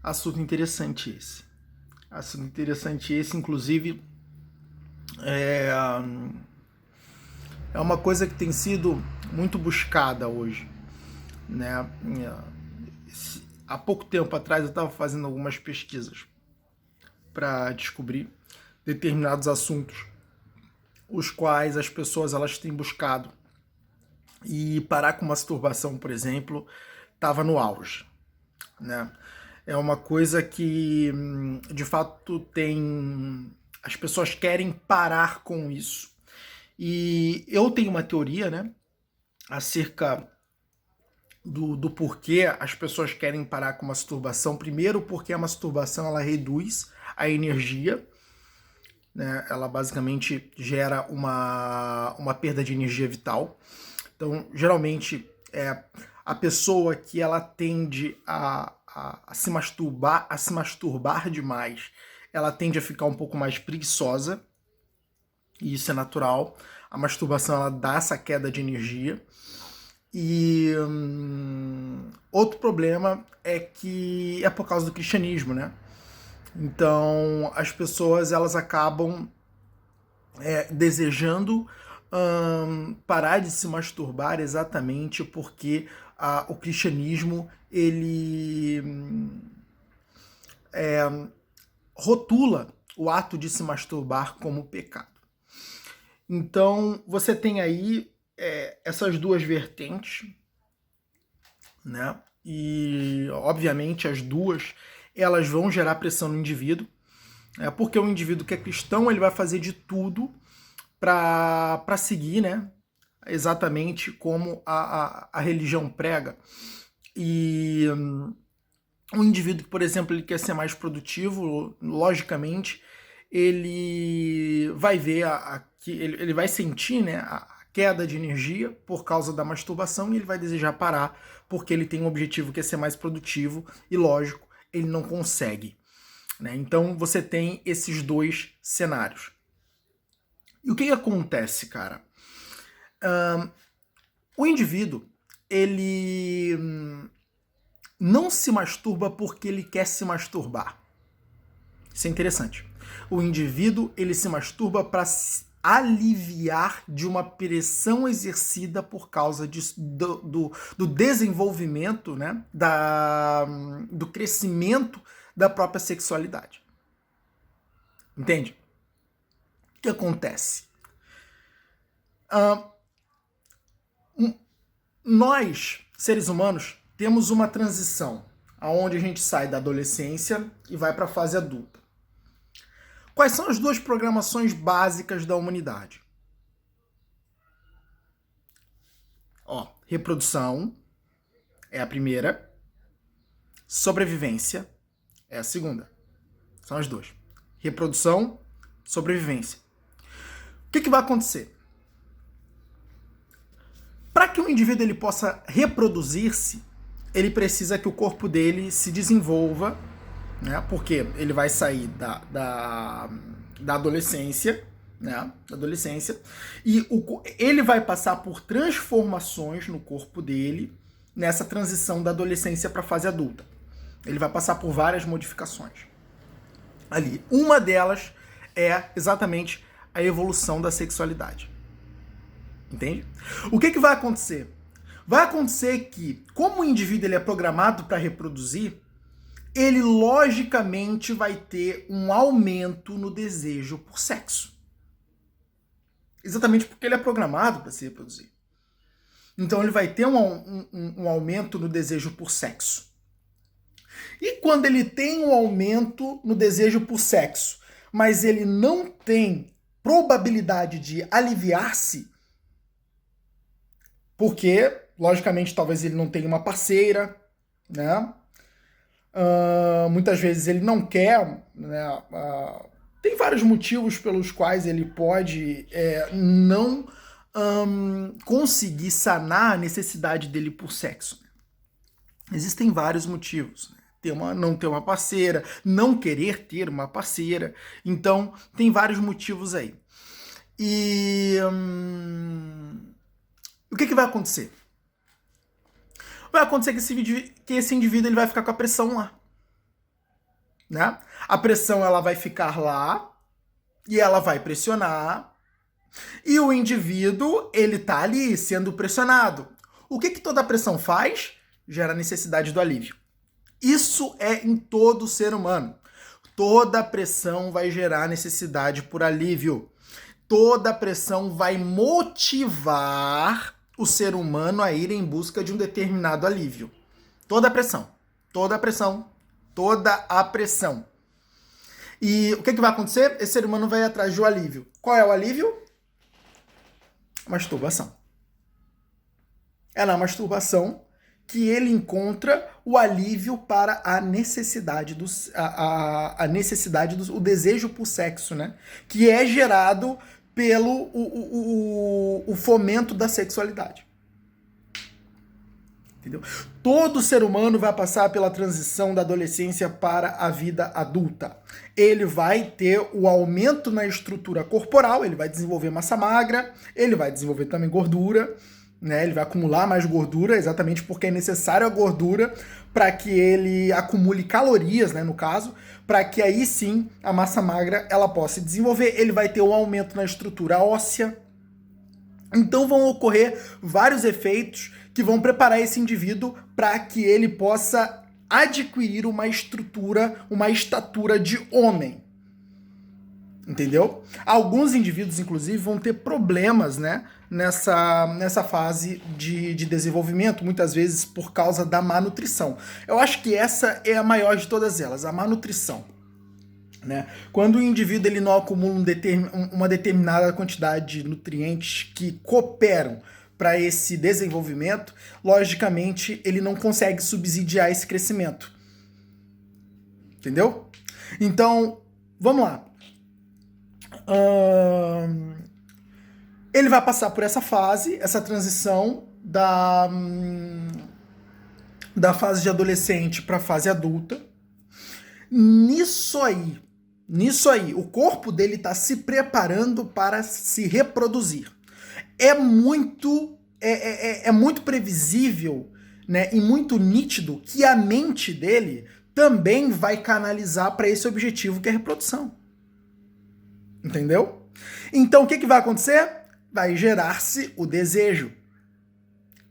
Assunto interessante esse. Inclusive, é uma coisa que tem sido muito buscada hoje, né? Há pouco tempo atrás eu estava fazendo algumas pesquisas para descobrir determinados assuntos, os quais as pessoas elas têm buscado. E parar com masturbação, por exemplo, estava no auge, né? É uma coisa que, de fato, as pessoas querem parar com isso. E eu tenho uma teoria, né, acerca do porquê as pessoas querem parar com masturbação. Primeiro, porque a masturbação ela reduz a energia, né? Ela basicamente gera uma perda de energia vital. Então, geralmente, a pessoa que ela tende a se masturbar demais, ela tende a ficar um pouco mais preguiçosa, e isso é natural. A masturbação ela dá essa queda de energia. E outro problema é que é por causa do cristianismo, né? Então as pessoas elas acabam desejando parar de se masturbar exatamente porque o cristianismo ele rotula o ato de se masturbar como pecado. Então você tem aí essas duas vertentes, né? E obviamente as duas elas vão gerar pressão no indivíduo, porque o indivíduo que é cristão ele vai fazer de tudo para seguir, né? Exatamente como a religião prega. E um indivíduo que, por exemplo, ele quer ser mais produtivo, logicamente, ele vai ver ele vai sentir, né, a queda de energia por causa da masturbação e ele vai desejar parar porque ele tem um objetivo que é ser mais produtivo e, lógico, ele não consegue, né? Então você tem esses dois cenários. E o que acontece, cara? O indivíduo, ele não se masturba porque ele quer se masturbar. Isso é interessante. O indivíduo, ele se masturba para aliviar de uma pressão exercida por causa do desenvolvimento, né, do crescimento da própria sexualidade. Entende? O que acontece? Nós, seres humanos, temos uma transição onde a gente sai da adolescência e vai para a fase adulta. Quais são as duas programações básicas da humanidade? Reprodução é a primeira, sobrevivência é a segunda. São as duas. Reprodução, sobrevivência. O que vai acontecer? Para que o indivíduo ele possa reproduzir-se, ele precisa que o corpo dele se desenvolva, né? Porque ele vai sair da adolescência, né? Da adolescência, e ele vai passar por transformações no corpo dele nessa transição da adolescência para a fase adulta. Ele vai passar por várias modificações ali. Uma delas é exatamente a evolução da sexualidade. Entende? O que vai acontecer? Vai acontecer que, como o indivíduo ele é programado para reproduzir, ele logicamente vai ter um aumento no desejo por sexo. Exatamente porque ele é programado para se reproduzir. Então ele vai ter um aumento no desejo por sexo. E quando ele tem um aumento no desejo por sexo, mas ele não tem probabilidade de aliviar-se, porque, logicamente, talvez ele não tenha uma parceira, né? Muitas vezes ele não quer, né? Tem vários motivos pelos quais ele pode não conseguir sanar a necessidade dele por sexo. Existem vários motivos, né? Não ter uma parceira, não querer ter uma parceira. Então, tem vários motivos aí. E O que vai acontecer? Vai acontecer que esse indivíduo ele vai ficar com a pressão lá. Né? A pressão ela vai ficar lá e ela vai pressionar. E o indivíduo, ele tá ali sendo pressionado. O que toda a pressão faz? Gera necessidade do alívio. Isso é em todo ser humano. Toda pressão vai gerar necessidade por alívio. Toda pressão vai motivar o ser humano a ir em busca de um determinado alívio. Toda a pressão. Toda a pressão. Toda a pressão. E o que vai acontecer? Esse ser humano vai atrás de um alívio. Qual é o alívio? Masturbação. É na masturbação que ele encontra o alívio para a necessidade o desejo por sexo, né? Que é gerado pelo o fomento da sexualidade. Entendeu? Todo ser humano vai passar pela transição da adolescência para a vida adulta. Ele vai ter o aumento na estrutura corporal, ele vai desenvolver massa magra, ele vai desenvolver também gordura, né? Ele vai acumular mais gordura, exatamente porque é necessário a gordura para que ele acumule calorias, né, no caso, para que aí sim a massa magra ela possa se desenvolver. Ele vai ter um aumento na estrutura óssea. Então vão ocorrer vários efeitos que vão preparar esse indivíduo para que ele possa adquirir uma estatura de homem. Entendeu? Alguns indivíduos, inclusive, vão ter problemas, né, nessa fase de desenvolvimento, muitas vezes por causa da má nutrição. Eu acho que essa é a maior de todas elas, a má nutrição. Né? Quando o indivíduo ele não acumula uma determinada quantidade de nutrientes que cooperam para esse desenvolvimento, logicamente ele não consegue subsidiar esse crescimento. Entendeu? Então, vamos lá. Ele vai passar por essa fase, essa transição da fase de adolescente para a fase adulta. Nisso aí, o corpo dele está se preparando para se reproduzir. É muito previsível, né, e muito nítido que a mente dele também vai canalizar para esse objetivo que é a reprodução. Entendeu? Então o que vai acontecer? Vai gerar-se o desejo.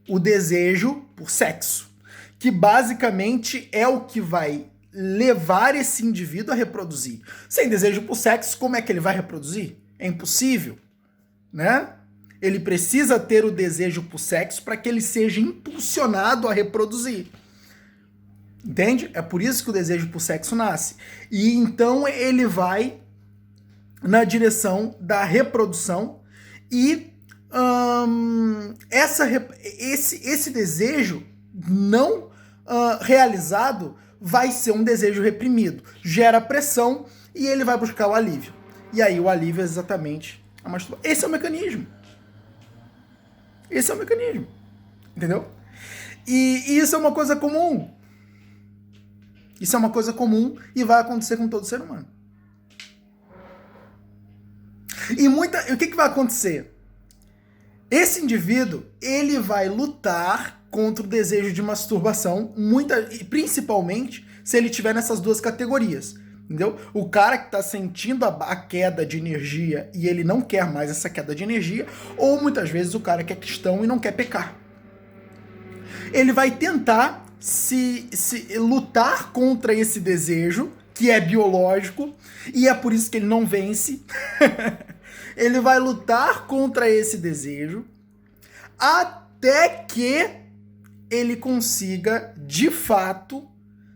O desejo por sexo. Que basicamente é o que vai levar esse indivíduo a reproduzir. Sem desejo por sexo, como é que ele vai reproduzir? É impossível, né? Ele precisa ter o desejo por sexo para que ele seja impulsionado a reproduzir. Entende? É por isso que o desejo por sexo nasce. E então ele vai na direção da reprodução e esse desejo não realizado vai ser um desejo reprimido. Gera pressão e ele vai buscar o alívio. E aí o alívio é exatamente a masturbação. Esse é o mecanismo. Esse é o mecanismo. Entendeu? E isso é uma coisa comum. Isso é uma coisa comum e vai acontecer com todo ser humano. E o que vai acontecer? Esse indivíduo, ele vai lutar contra o desejo de masturbação, principalmente se ele estiver nessas duas categorias, entendeu? O cara que está sentindo a queda de energia e ele não quer mais essa queda de energia, ou muitas vezes o cara que é cristão e não quer pecar. Ele vai tentar se lutar contra esse desejo, que é biológico, e é por isso que ele não vence. Ele vai lutar contra esse desejo até que ele consiga, de fato,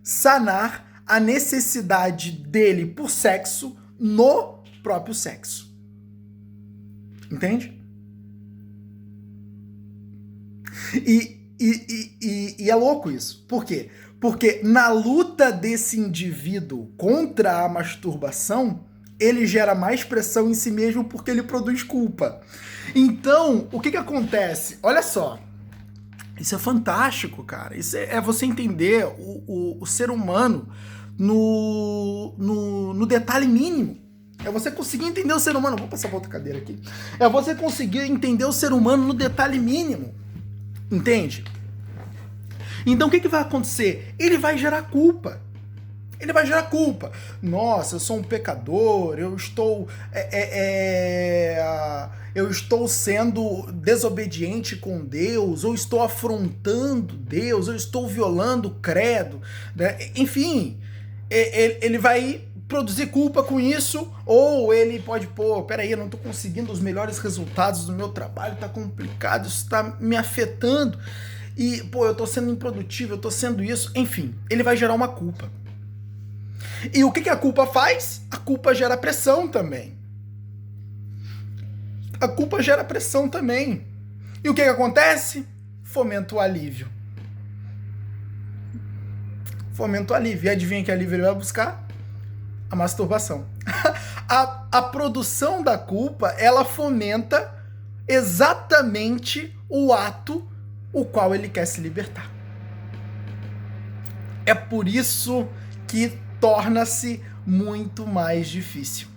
sanar a necessidade dele por sexo no próprio sexo. Entende? E é louco isso. Por quê? Porque na luta desse indivíduo contra a masturbação, ele gera mais pressão em si mesmo porque ele produz culpa. Então, o que acontece? Olha só. Isso é fantástico, cara. Isso é você entender o ser humano no detalhe mínimo. É você conseguir entender o ser humano. Vou passar pra outra cadeira aqui. É você conseguir entender o ser humano no detalhe mínimo. Entende? Então o que vai acontecer? Ele vai gerar culpa. Ele vai gerar culpa. Nossa, eu sou um pecador, eu estou sendo desobediente com Deus, ou estou afrontando Deus, ou estou violando o credo, né? Enfim, ele vai produzir culpa com isso, ou ele pode, peraí, eu não estou conseguindo os melhores resultados do meu trabalho, tá complicado, isso está me afetando, e, eu estou sendo improdutivo, eu estou sendo isso, enfim, ele vai gerar uma culpa. E o que a culpa faz? A culpa gera pressão também. A culpa gera pressão também. E o que acontece? Fomenta o alívio. Fomenta o alívio. E adivinha que alívio ele vai buscar? A masturbação. A produção da culpa, ela fomenta exatamente o ato o qual ele quer se libertar. É por isso que torna-se muito mais difícil.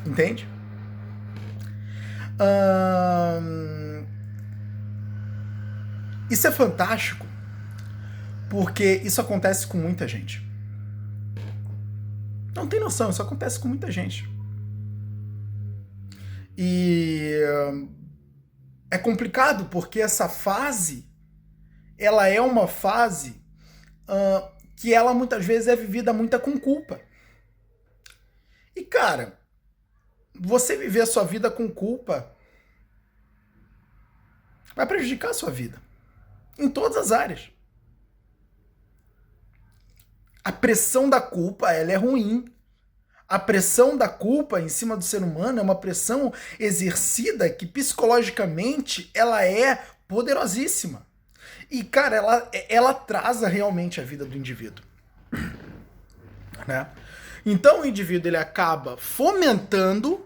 Entende? Isso é fantástico, porque isso acontece com muita gente. Não tem noção, isso acontece com muita gente. E é complicado, porque essa fase, ela é uma fase que ela muitas vezes é vivida muita com culpa. E cara, você viver a sua vida com culpa vai prejudicar a sua vida. Em todas as áreas. A pressão da culpa, ela é ruim. A pressão da culpa em cima do ser humano é uma pressão exercida que psicologicamente ela é poderosíssima. E, cara, ela atrasa realmente a vida do indivíduo. Né? Então o indivíduo ele acaba fomentando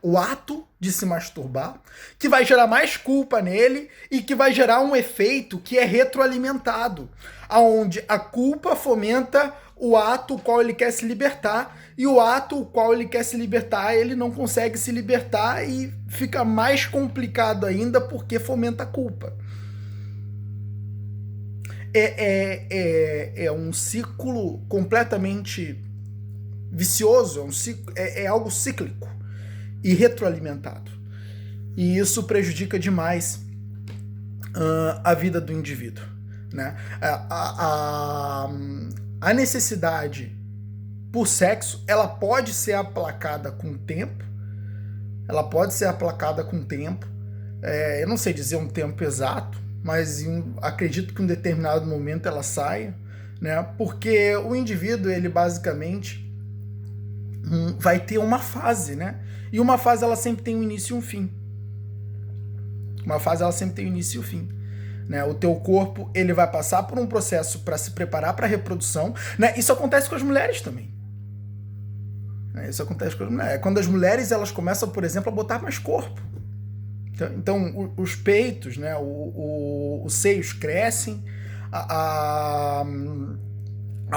o ato de se masturbar, que vai gerar mais culpa nele e que vai gerar um efeito que é retroalimentado, aonde a culpa fomenta o ato o qual ele quer se libertar, e o ato o qual ele quer se libertar, ele não consegue se libertar e fica mais complicado ainda porque fomenta a culpa. É um ciclo completamente vicioso, é algo cíclico e retroalimentado. E isso prejudica demais a vida do indivíduo. Né? A necessidade por sexo, ela pode ser aplacada com o tempo. Ela pode ser aplacada com o tempo. Eu não sei dizer um tempo exato, mas acredito que em um determinado momento ela saia, né? Porque o indivíduo, ele basicamente vai ter uma fase, né? E uma fase ela sempre tem um início e um fim. Uma fase ela sempre tem um início e um fim. Né? O teu corpo ele vai passar por um processo para se preparar para a reprodução. Né? Isso acontece com as mulheres também. Isso acontece com as mulheres. Quando as mulheres elas começam, por exemplo, a botar mais corpo. Então os peitos, né? Os seios crescem, a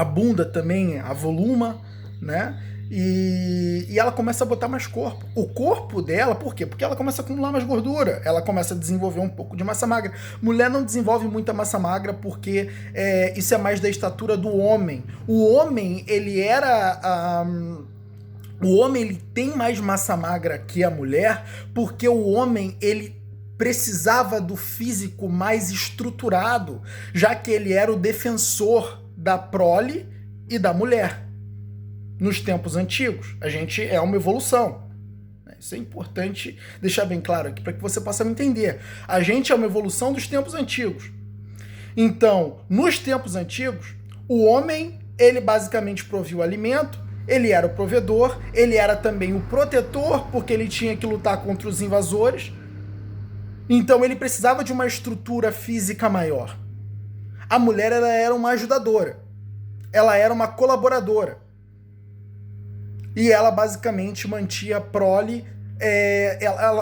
bunda também avoluma, né? E ela começa a botar mais corpo. O corpo dela, por quê? Porque ela começa a acumular mais gordura, ela começa a desenvolver um pouco de massa magra. Mulher não desenvolve muita massa magra porque isso é mais da estatura do homem. O homem, o homem ele tem mais massa magra que a mulher porque o homem ele precisava do físico mais estruturado, já que ele era o defensor da prole e da mulher. Nos tempos antigos, a gente é uma evolução. Isso é importante deixar bem claro aqui para que você possa me entender. A gente é uma evolução dos tempos antigos. Então, nos tempos antigos, o homem, ele basicamente provia o alimento, ele era o provedor, ele era também o protetor, porque ele tinha que lutar contra os invasores. Então, ele precisava de uma estrutura física maior. A mulher, ela era uma ajudadora. Ela era uma colaboradora. E ela basicamente mantinha a prole,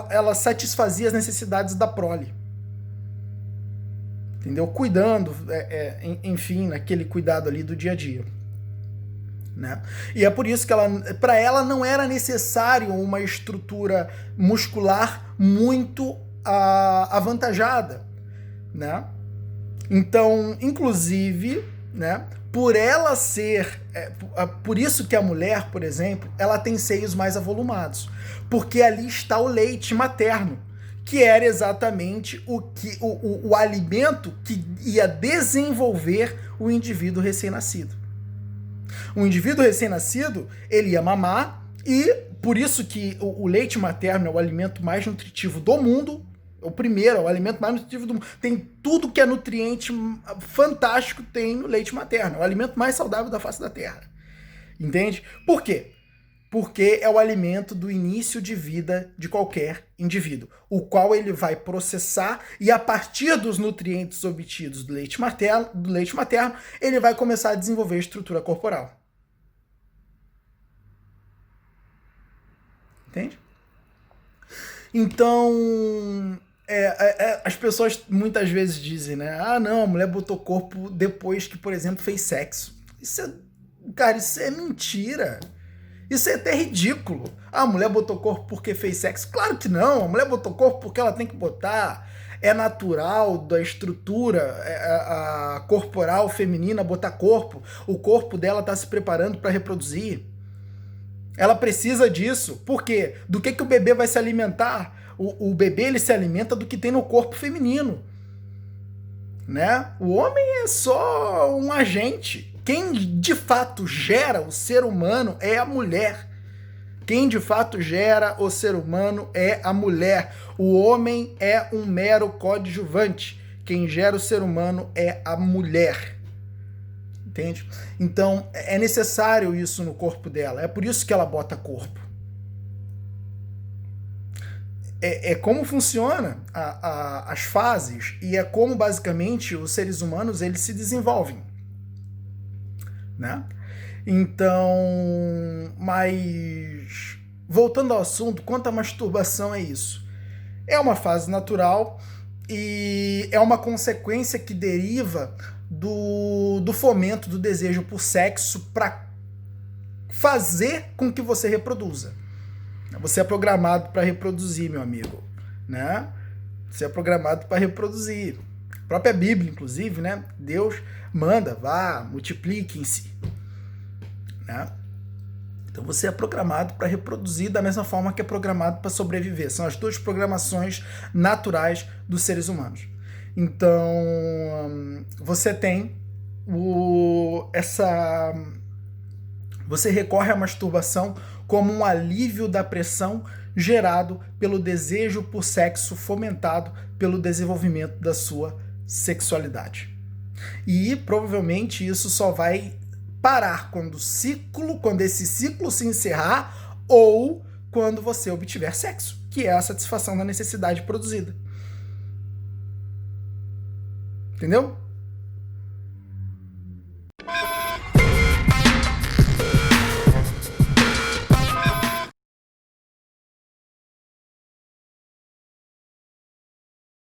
ela satisfazia as necessidades da prole. Entendeu? Cuidando, enfim, naquele cuidado ali do dia a dia. né? E é por isso que para ela não era necessário uma estrutura muscular muito avantajada, né? Então, inclusive, né, por ela ser, por isso que a mulher, por exemplo, ela tem seios mais avolumados, porque ali está o leite materno, que era exatamente o alimento que ia desenvolver o indivíduo recém-nascido. O indivíduo recém-nascido, ele ia mamar, e por isso que o leite materno é o alimento mais nutritivo do mundo. O primeiro, é o alimento mais nutritivo do mundo. Tem tudo que é nutriente fantástico, tem no leite materno. É o alimento mais saudável da face da Terra. Entende? Por quê? Porque é o alimento do início de vida de qualquer indivíduo, o qual ele vai processar, e a partir dos nutrientes obtidos do leite materno, ele vai começar a desenvolver estrutura corporal. Entende? Então, as pessoas muitas vezes dizem, né? Ah, não, a mulher botou corpo depois que, por exemplo, fez sexo. Cara, isso é mentira. Isso é até ridículo. Ah, a mulher botou corpo porque fez sexo. Claro que não. A mulher botou corpo porque ela tem que botar. É natural da estrutura a corporal feminina botar corpo. O corpo dela está se preparando para reproduzir. Ela precisa disso. Por quê? Do que o bebê vai se alimentar? O bebê, ele se alimenta do que tem no corpo feminino, né? O homem é só um agente. Quem de fato gera o ser humano é a mulher. Quem de fato gera o ser humano é a mulher. O homem é um mero coadjuvante. Quem gera o ser humano é a mulher. Entende? Então, é necessário isso no corpo dela. É por isso que ela bota corpo. É como funciona as fases, e é como basicamente os seres humanos eles se desenvolvem, né? Então, mas voltando ao assunto, quanto à masturbação é isso? É uma fase natural e é uma consequência que deriva do fomento do desejo por sexo para fazer com que você reproduza. Você é programado para reproduzir, meu amigo, né? Você é programado para reproduzir. A própria Bíblia, inclusive, né? Deus manda, vá, multipliquem-se, né? Então você é programado para reproduzir da mesma forma que é programado para sobreviver. São as duas programações naturais dos seres humanos. Então, você tem você recorre à masturbação como um alívio da pressão gerado pelo desejo por sexo fomentado pelo desenvolvimento da sua sexualidade. E provavelmente isso só vai parar quando esse ciclo se encerrar ou quando você obtiver sexo, que é a satisfação da necessidade produzida. Entendeu?